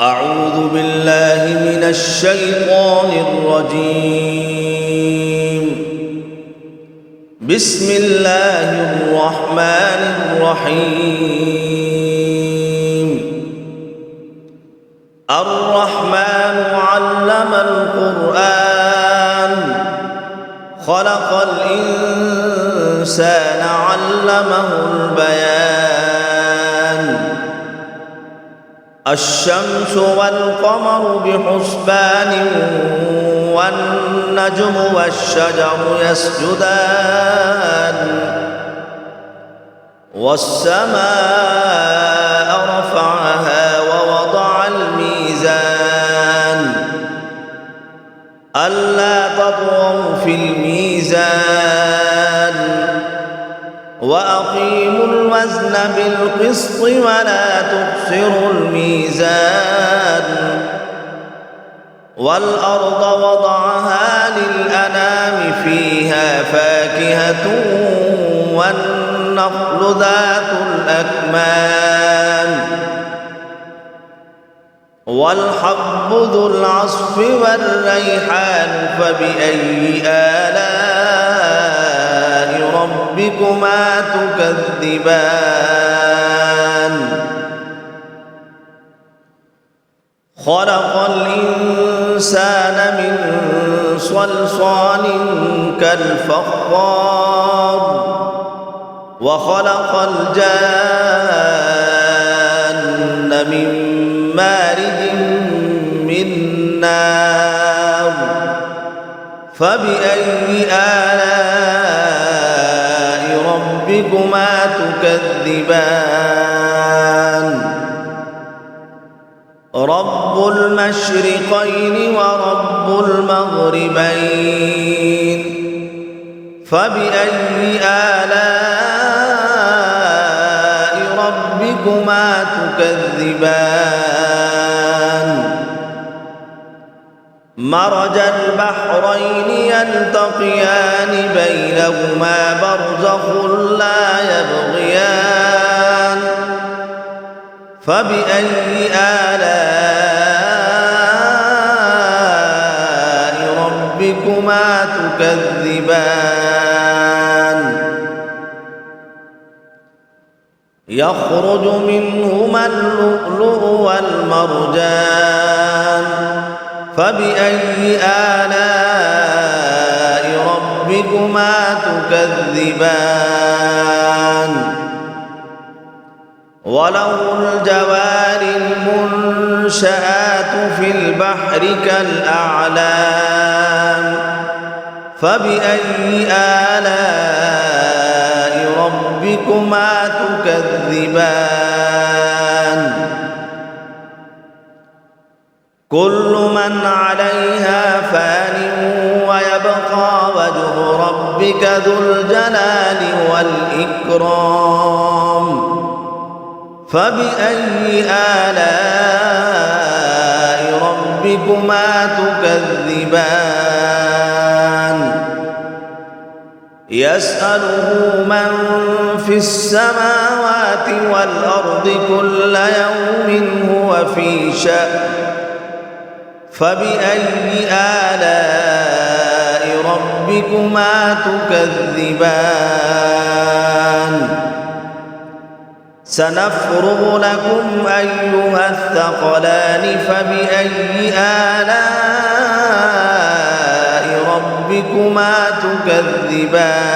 أعوذ بالله من الشيطان الرجيم. بسم الله الرحمن الرحيم. الرحمن علم القرآن خلق الإنسان علمه البيان. الشمس والقمر بحسبان والنجم والشجر يسجدان والسماء رفعها ووضع الميزان ألا تطغوا في الميزان وأقيموا الوزن بالقسط ولا تخسروا الميزان. والأرض وضعها للأنام فيها فاكهة والنخل ذات الأكمام والحب ذو العصف والريحان فبأي آلاء ربكما تكذبان. خلق الإنسان من صلصال كالفخار وخلق الجان من مارج من نار فبأي آلاء ربكما تكذبان. رب المشرقين ورب المغربين فبأي آلاء ربكما تكذبان. مرج البحرين يلتقيان بينهما برزخ لا يبغيان فبأي آلاء ربكما تكذبان. يخرج منهما اللؤلؤ والمرجان فبأي آلاء ربكما تكذبان. وله الجوار المنشآت في البحر كالأعلام فبأي آلاء ربكما تكذبان. كل من عليها فان ويبقى وجه ربك ذو الجلال والإكرام فبأي آلاء ربكما تكذبان. يسأله من في السماوات والأرض كل يوم هو في شأن فبأي آلاء ربكما تكذبان. سنفرغ لكم أيها الثقلان فبأي آلاء ربكما تكذبان.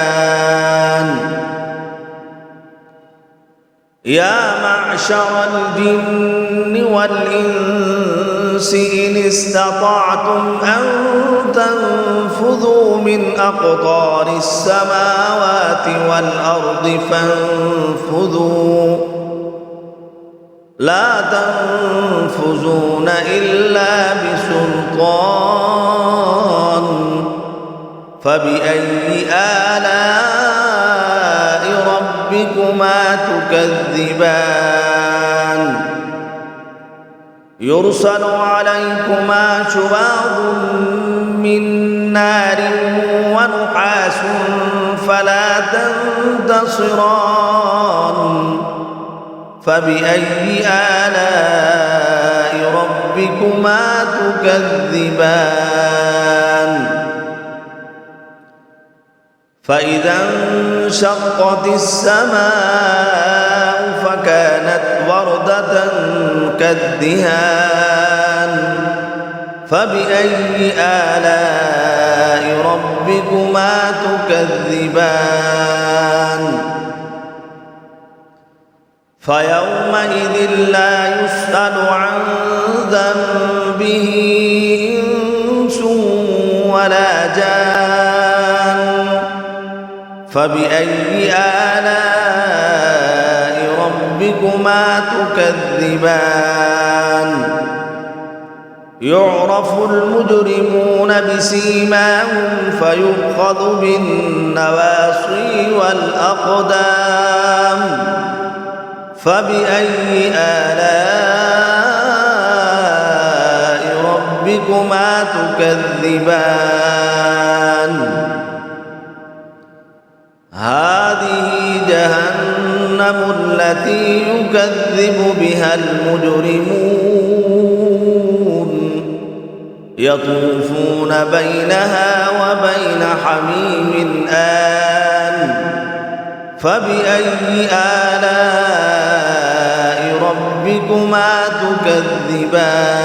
يا معشر الجن والإنس إن استطعتم أن تنفذوا من أقطار السماوات والأرض فانفذوا لا تنفذون إلا بسلطان فبأي آلاء ربكما تكذبان. يرسل عليكما شواظ من نار ونحاس فلا تنتصران فبأي آلاء ربكما ربكما تكذبان فإذا انشقت السماء فكانت وردة كالدهان فبأي آلاء ربكما تكذبان فيومئذ لا يسأل عن ذنبه إنس ولا جان فبأي آلاء ربكما تكذبان يعرف المجرمون بسيماهم فيؤخذ بالنواصي والأقدام فبأي آلاء ربكما تكذبان هذه جهنم التي يكذب بها المجرمون يطوفون بينها وبين حميم آن فبأي آلاء ربكما تكذبان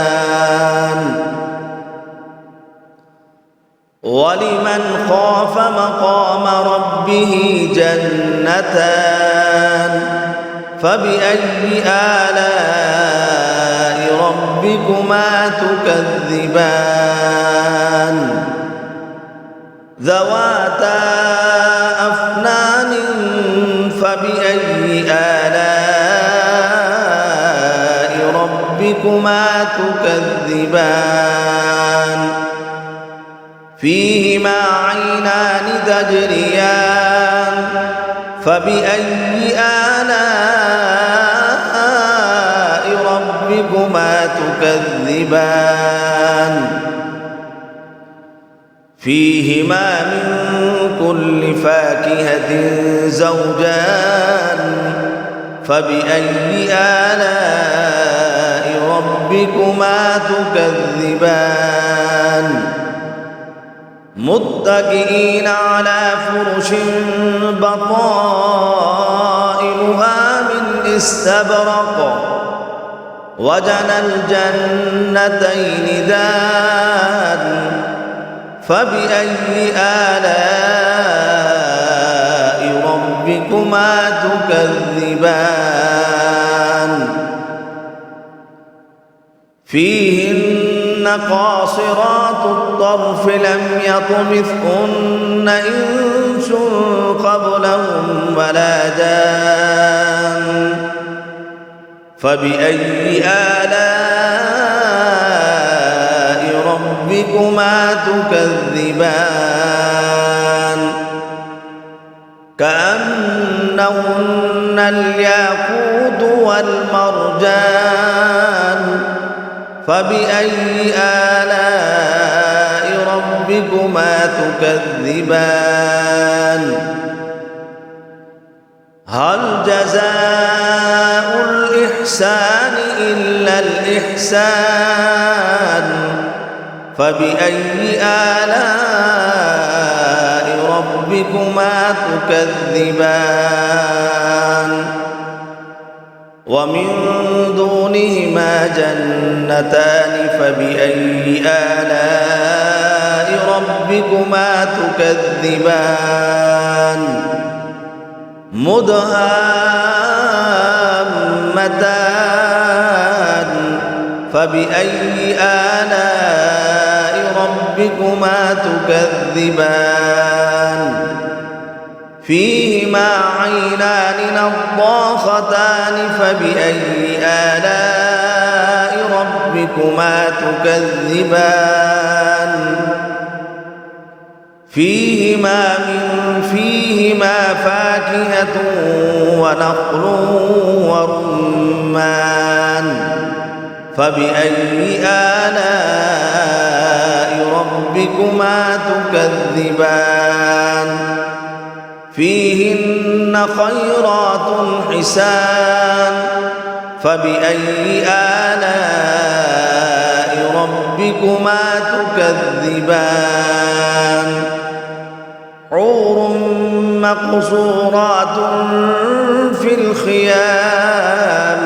ولمن خاف مقام ربه جنتان فبأي آلاء ربكما تكذبان ذواتا أفنان فبأي آلاء ربكما تكذبان فيهما عينان تجريان فبأي آلاء ربكما تكذبان فيهما من كل فاكهة زوجان فبأي آلاء ربكما تكذبان متكئين على فرش بطائنها من استبرق وجنى الجنتين دان فبأي آلاء ربكما تكذبان فيهن قاصرات الطرف لم يطمثهن إنس قبلهم ولا جان فبأي آلاء ربكما تكذبان كأنهن الياقوت والمرجان فبأي آلاء ربكما تكذبان هل جزاء الإحسان إلا الإحسان فبأي آلاء ربكما تكذبان ومن دونهما جنتان فبأي آلاء ربكما تكذبان مدهامتان فبأي آلاء ربكما تكذبان فيهما عينان نضاختان فبأي آلاء ربكما تكذبان فيهما فاكهة ونخل ورمان فبأي آلاء ربكما تكذبان فيهن خيرات حسان فبأي آلاء ربكما تكذبان حور مقصورات في الخيام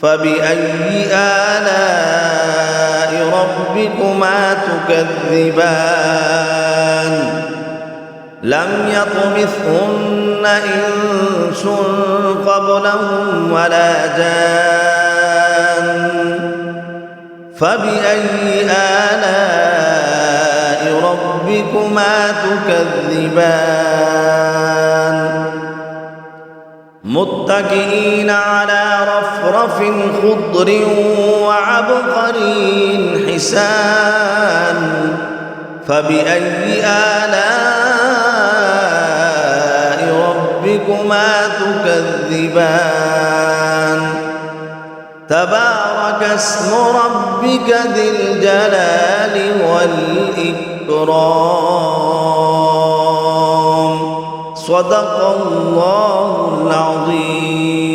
فبأي آلاء ربكما تكذبان لم يطمثهن إنس قبلهم ولا جان فبأي آلاء ربكما تكذبان متكئين على رفرف خضر وعبقري حسان فبأي آلاء ربكما تكذبان تبارك اسم ربك ذي الجلال والإكرام صدق الله العظيم.